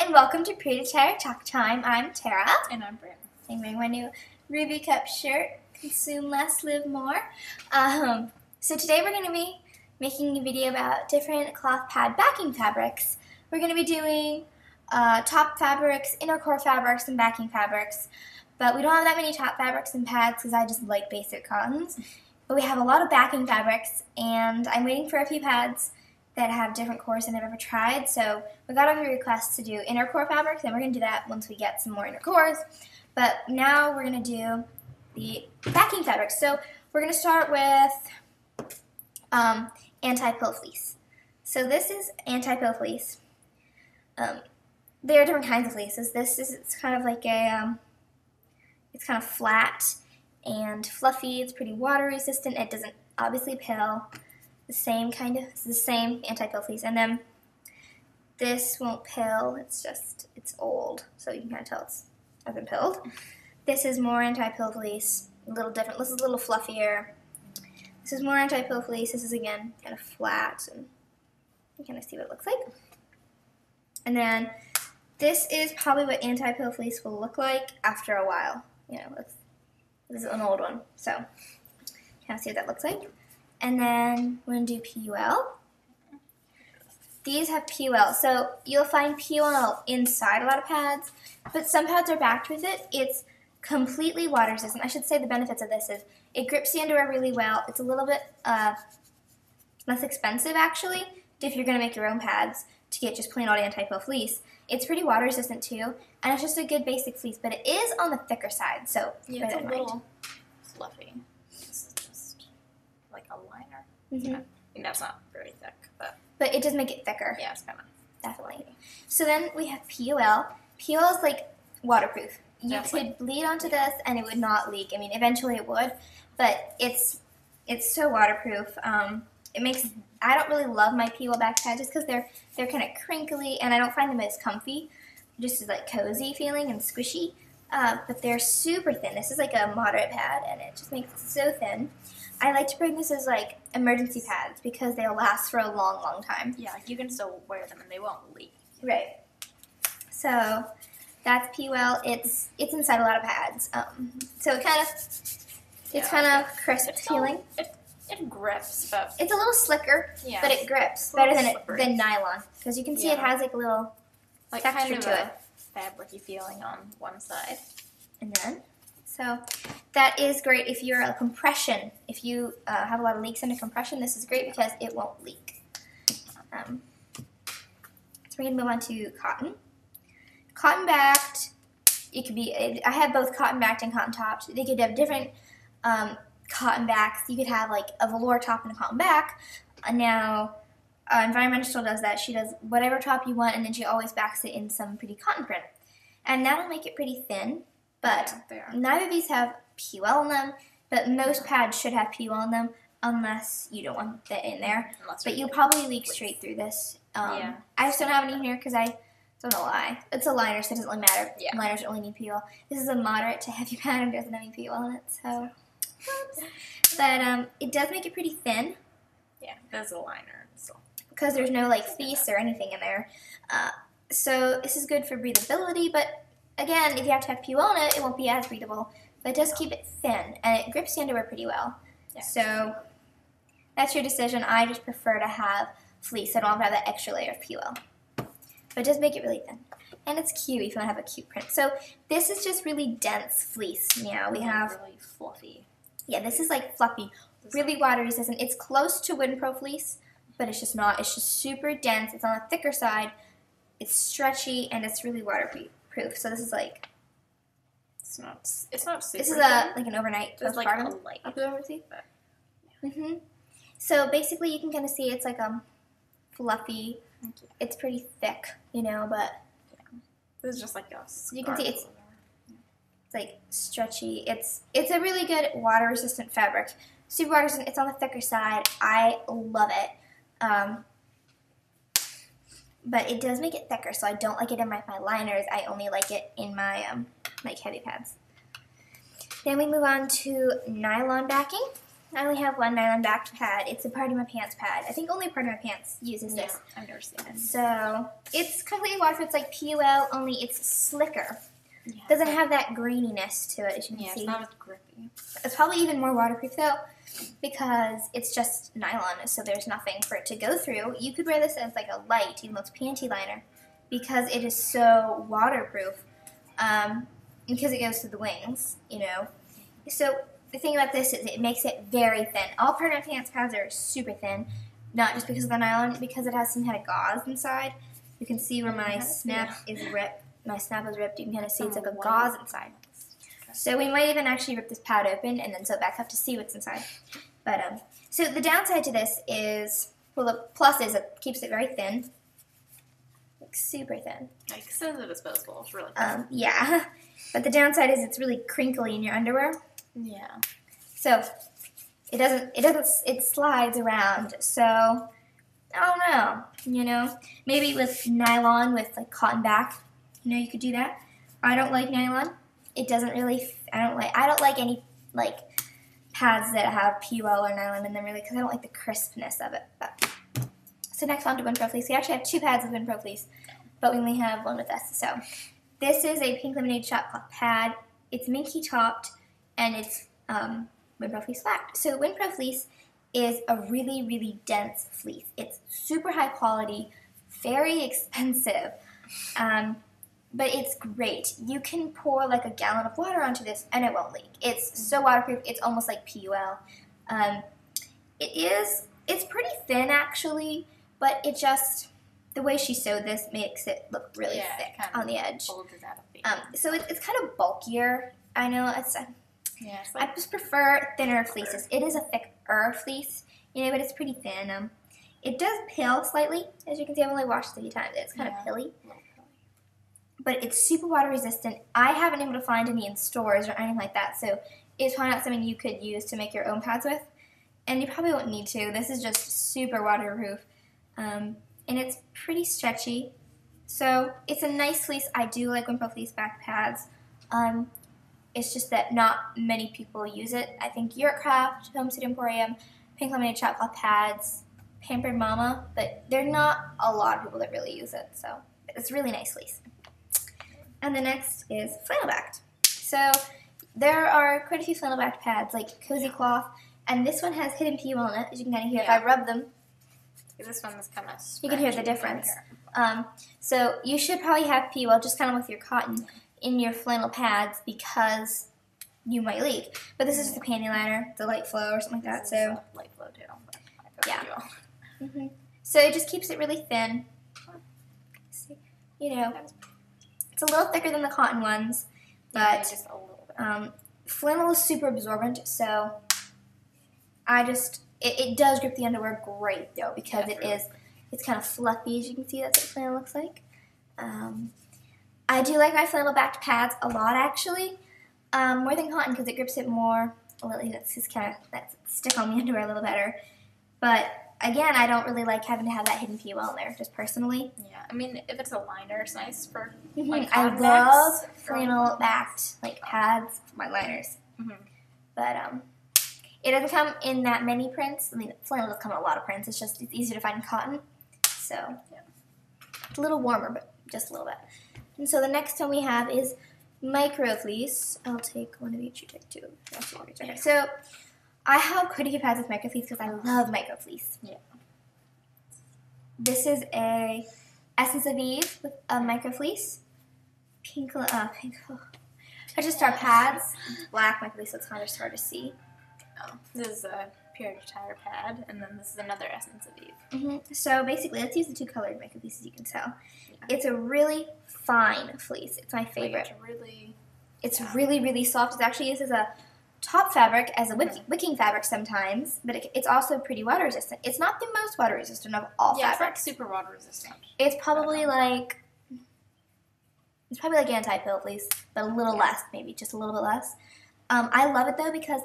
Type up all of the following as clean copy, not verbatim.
and welcome to Pretty Tara Talk Time. I'm Tara. And I'm Bryn. I'm wearing my new Ruby Cup shirt, Consume Less, Live More. So today we're going to be making a video about different cloth pad backing fabrics. We're going to be doing top fabrics, inner core fabrics, and backing fabrics. But we don't have that many top fabrics and pads because I just like basic cottons. But we have a lot of backing fabrics, and I'm waiting for a few pads that have different cores than I've ever tried. So we got a few requests to do inner core fabrics, and we're going to do that once we get some more inner cores. But now we're going to do the backing fabrics. So we're going to start with anti-pill fleece. So this is anti-pill fleece. There are different kinds of fleeces. It's kind of like a, it's kind of flat and fluffy. It's pretty water resistant. It doesn't obviously pill. It's the same anti-pill fleece. And then this won't pill. It's old, so you can kind of tell it hasn't pilled. This is more anti-pill fleece, a little different. This is a little fluffier. This is more anti-pill fleece. This is again kind of flat, and you kind of see what it looks like. And then this is probably what anti-pill fleece will look like after a while. You know, this is an old one, so kind of see what that looks like. And then we're going to do PUL. These have PUL. So you'll find PUL inside a lot of pads, but some pads are backed with it. It's completely water resistant. I should say the benefits of this is it grips the underwear really well. It's a little bit less expensive, actually, if you're going to make your own pads to get just plain old anti-pill fleece. It's pretty water resistant too, and it's just a good basic fleece, but it is on the thicker side, so yeah, it's a little fluffy. Like a liner. Mm-hmm. I mean, that's not very thick, but it does make it thicker. Yeah, it's kind of definitely. So then we have PUL. PUL is like waterproof. You could bleed onto this and it would not leak. I mean, eventually it would, but it's so waterproof. It makes I don't really love my PUL back pads just because they're kind of crinkly and I don't find them as comfy. Just as like cozy feeling and squishy. But they're super thin. This is like a moderate pad and it just makes it so thin. I like to bring this as like emergency pads because they'll last for a long, long time. Yeah, you can still wear them and they won't leak. Right. So that's PUL. It's inside a lot of pads. So it kind of crisp feeling. It grips, but it's a little slicker, yeah, but it grips better than nylon because you can see it has like a little texture kind of to it. Fabricy feeling on one side. And then, so that is great if you're a compression. If you have a lot of leaks under compression, this is great because it won't leak. So we're going to move on to cotton. Cotton backed, it could be, I have both cotton backed and cotton topped. They could have different cotton backs. You could have like a velour top and a cotton back. Now, Environmental does that. She does whatever top you want, and then she always backs it in some pretty cotton print. And that'll make it pretty thin, but neither of these have PUL in them, but most pads should have PUL in them unless you don't want that in there. But you'll probably leak straight through this. I just don't have any in here because I don't know why. It's a liner, so it doesn't really matter. Yeah. Liners only need PUL. This is a moderate to heavy pad and doesn't have any PUL in it, so. But it does make it pretty thin. Yeah, there's a liner. So. Because there's no like fleece or anything in there. So this is good for breathability, but again, if you have to have PUL in it, it won't be as breathable. But it does keep it thin, and it grips the underwear pretty well. Yeah. So that's your decision. I just prefer to have fleece. I don't have to have that extra layer of PUL. But it does make it really thin. And it's cute if you want to have a cute print. So this is just really dense fleece. Now we have really fluffy. Yeah, this is like fluffy, really water resistant. It's close to Winpro fleece, but it's just not. It's just super dense. It's on the thicker side. It's stretchy and it's really waterproof. So this is like it's not super. This is like an overnight postpartum, like a light absorbency. So basically, you can kind of see it's like fluffy. It's pretty thick, you know, but this is just like a. You can see it's like stretchy. It's a really good water resistant fabric. Super water resistant. It's on the thicker side. I love it. But it does make it thicker, so I don't like it in my liners. I only like it in my like heavy pads. Then we move on to nylon backing. I only have one nylon backed pad. It's a Part of My Pants pad. I think only Part of My Pants uses Yeah, this. I've never seen it. So it's completely waterproof. It's like PUL, only it's slicker. Yeah, Doesn't have that graininess to it, as you can yeah, see. it's not as grippy. It's probably even more waterproof though, because it's just nylon, so there's nothing for it to go through. You could wear this as like a light, even though it's panty liner, because it is so waterproof. Because it goes through the wings, you know. So the thing about this is it makes it very thin. All Part of My Pants pads are super thin, not just because of the nylon, because it has some kind of gauze inside. You can see where my snap is ripped. My snap is ripped. You can kind of see it's like a gauze inside. So we might even actually rip this pad open and then sew it back up to see what's inside. But so the downside to this is, well, the plus is it keeps it very thin, like super thin. Like, so the disposable is really fun. Yeah, but the downside is it's really crinkly in your underwear. Yeah. So it slides around. So I don't know, you know, maybe with nylon with like cotton back, you know, you could do that. I don't like nylon. It doesn't really. I don't like any like pads that have PUL or nylon in them really because I don't like the crispness of it. But, so next on to Winpro Fleece. We actually have 2 pads of Winpro Fleece, but we only have one with us. So this is a Pink Lemonade Shop Cloth pad. It's minky topped and it's Winpro Fleece flapped. So Winpro Fleece is a really, really dense fleece. It's super high quality, very expensive, but it's great. You can pour like a gallon of water onto this and it won't leak. It's so waterproof, it's almost like PUL. It's pretty thin actually, but it just, the way she sewed this makes it look really thick on the edge. So it's kind of bulkier. I know it's I just prefer thinner fleeces. It is a thicker fleece, you know, but it's pretty thin. It does pill slightly, as you can see. I've only washed it a few times. It's kind of pilly, but it's super water resistant. I haven't been able to find any in stores or anything like that, so it's probably not something you could use to make your own pads with, and you probably won't need to. This is just super waterproof, and it's pretty stretchy, so it's a nice fleece. I do like Winpro Fleece back pads. It's just that not many people use it. I think Eurocraft, Homestead Emporium, Pink Lemonade Shop Cloth pads, Pampered Mama, but there are not a lot of people that really use it, so it's a really nice fleece. And the next is flannel backed. So there are quite a few flannel backed pads, like Cozy Cloth, and this one has hidden PU on it, as you can kind of hear if I rub them. This one is kind of you can hear the difference. So you should probably have PU, just kind of with your cotton, in your flannel pads because you might leak. But this is just a panty liner, the light flow or something like that. So light flow too. Yeah. So it just keeps it really thin. You know, it's a little thicker than the cotton ones, but just a little bit. Flannel is super absorbent, so it does grip the underwear great though because it's kind of fluffy, as you can see. That's what flannel looks like. I do like my flannel backed pads a lot actually, more than cotton because it grips it more. That's just kind of stick on the underwear a little better, but again, I don't really like having to have that hidden PUL in there, just personally. Yeah, I mean, if it's a liner, it's nice for like I love flannel backed like pads for my liners. But it doesn't come in that many prints. I mean, flannel does come in a lot of prints. It's easier to find cotton, so it's a little warmer, but just a little bit. And so the next one we have is Micro Fleece. I'll take one of each. You take 2. Okay. So I have quite a few pads with Micro Fleece because I love Micro Fleece. Yeah. This is a Essence of Eve with a Micro Fleece. Pink. I just our pads. Black Micro Fleece, so it's kind of hard to see. This is a Pure Tire pad, and then this is another Essence of Eve. So basically, let's use the 2 colored Micro Fleeces. You can tell. It's a really fine fleece. It's my favorite. It's really, really soft. It's actually used as a top fabric, as a wicking fabric sometimes, but it's also pretty water resistant. It's not the most water resistant of all fabrics. It's not super water resistant. It's probably like anti-pill fleece, but a little less, maybe just a little bit less. I love it though because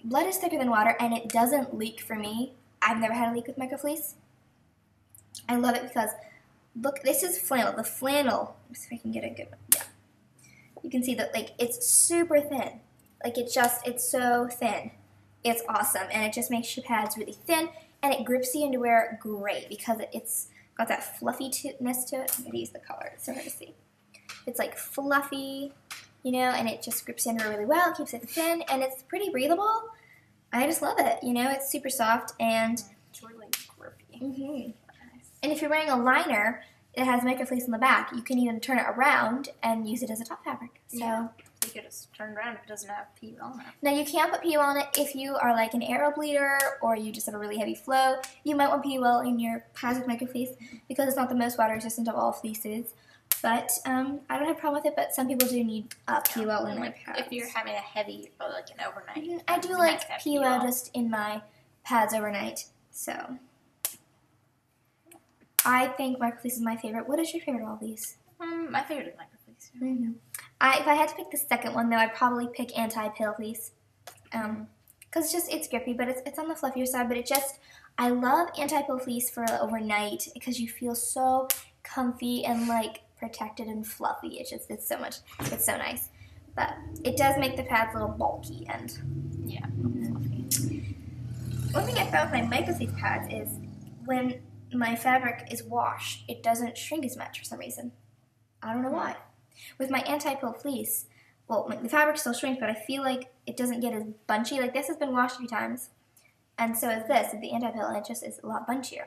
blood is thicker than water and it doesn't leak for me. I've never had a leak with Micro Fleece. I love it because look, this is flannel. The flannel, let's see if I can get a good one. Yeah. You can see that like it's super thin. Like it's so thin. It's awesome, and it just makes your pads really thin, and it grips the underwear great because it's got that fluffiness to it. I'm going to use the color. It's so hard to see. It's like fluffy, you know, and it just grips the underwear really well. It keeps it thin, and it's pretty breathable. I just love it. You know, it's super soft, and it's really grippy. Nice. And if you're wearing a liner, it has microfleece on the back. You can even turn it around and use it as a top fabric. So yeah. You could just turn it around if it doesn't have PU on it. Now you can put PU on it if you are like an aero bleeder or you just have a really heavy flow. You might want PU in your pads with microfleece because it's not the most water resistant of all fleeces. But I don't have a problem with it, but some people do need PUL in their pads. If you're having a heavy, or like an overnight. I do like PUL just in my pads overnight. So I think microfleece is my favorite. What is your favorite of all these? My favorite is microfleece. I know. If I had to pick the second one, though, I'd probably pick anti-pill fleece. Because it's grippy, but it's on the fluffier side. But I love anti-pill fleece for overnight because you feel so comfy and like protected and fluffy. It's so nice. But it does make the pads a little bulky and yeah. One thing I found with my microfleece pads is when my fabric is washed, it doesn't shrink as much for some reason. I don't know why. With my anti-pill fleece, well, the fabric still shrinks, but I feel like it doesn't get as bunchy. Like this has been washed a few times, and so is this, the anti-pill, and it just is a lot bunchier.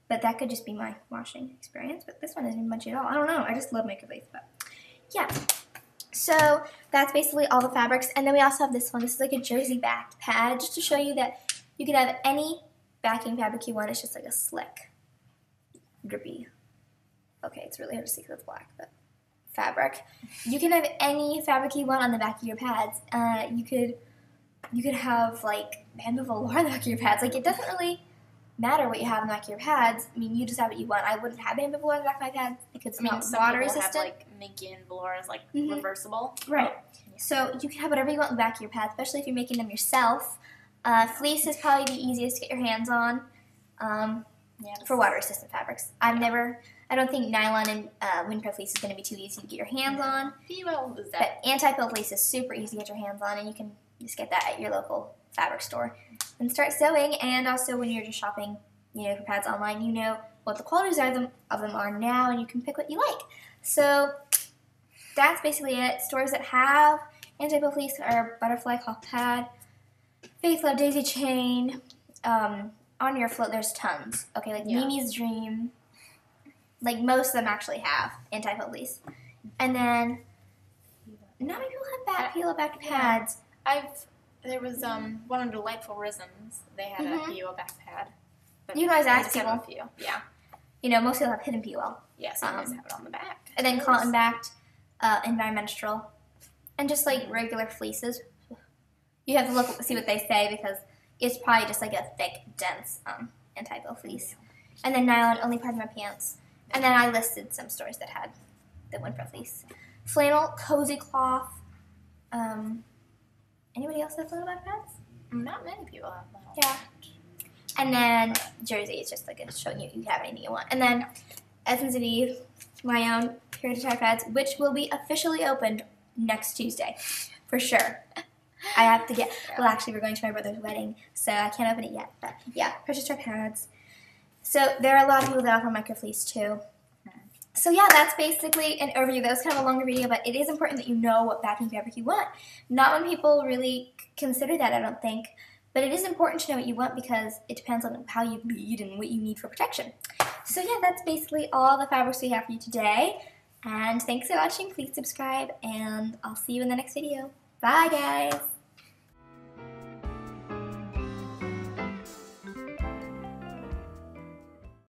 But that could just be my washing experience, but this one isn't even bunchy at all. I don't know. I just love microfleece, but yeah. So that's basically all the fabrics, and then we also have this one. This is like a jersey back pad, just to show you that you can have any backing fabric you want. It's just like a slick, drippy. Okay, it's really hard to see because it's black, but fabric. You can have any fabric you want on the back of your pads. You could have like bamboo velour on the back of your pads. Like it doesn't really matter what you have on the back of your pads. I mean, you just have what you want. I wouldn't have bamboo velour on the back of my pads because it's not water resistant. Have, like Minky and velour is like reversible. Right. So you can have whatever you want on the back of your pads, especially if you're making them yourself. Fleece is probably the easiest to get your hands on for water resistant fabrics. I don't think nylon and windproof fleece is going to be too easy to get your hands on. But anti-pill fleece is super easy to get your hands on, and you can just get that at your local fabric store and start sewing. And also, when you're just shopping, for pads online, you know what the qualities of them are now, and you can pick what you like. So that's basically it. Stores that have anti-pill fleece are Butterfly Cloth Pad, Faith Love Daisy Chain. On your float, there's tons. Okay, like Mimi's Dream. Like most of them actually have anti-pill fleece. And then not many people have peel back pads. There was one on Delightful Rhythms. They had a PUL back pad. You can always ask people. Yeah. Most people have hidden PUL. Yeah, so you just have it on the back. And then cotton backed, environmental, and just like regular fleeces. You have to see what they say because it's probably just like a thick, dense anti-pill fleece. And then nylon, only part of my pants. And then I listed some stores that had the windproof fleece. Flannel, cozy cloth. Anybody else have flannel back pads? Not many people have flannel. Yeah. And then jersey is just like showing you have anything you want. And then Essence of Eve, my own period attire pads, which will be officially opened next Tuesday, for sure. I have to get. Well, actually, we're going to my brother's wedding, so I can't open it yet. But yeah, purchase attire pads. So there are a lot of people that offer microfleece too. So yeah, that's basically an overview. That was kind of a longer video, but it is important that you know what backing fabric you want. Not when people really consider that, I don't think. But it is important to know what you want because it depends on how you bleed and what you need for protection. So yeah, that's basically all the fabrics we have for you today. And thanks for watching. Please subscribe, and I'll see you in the next video. Bye, guys.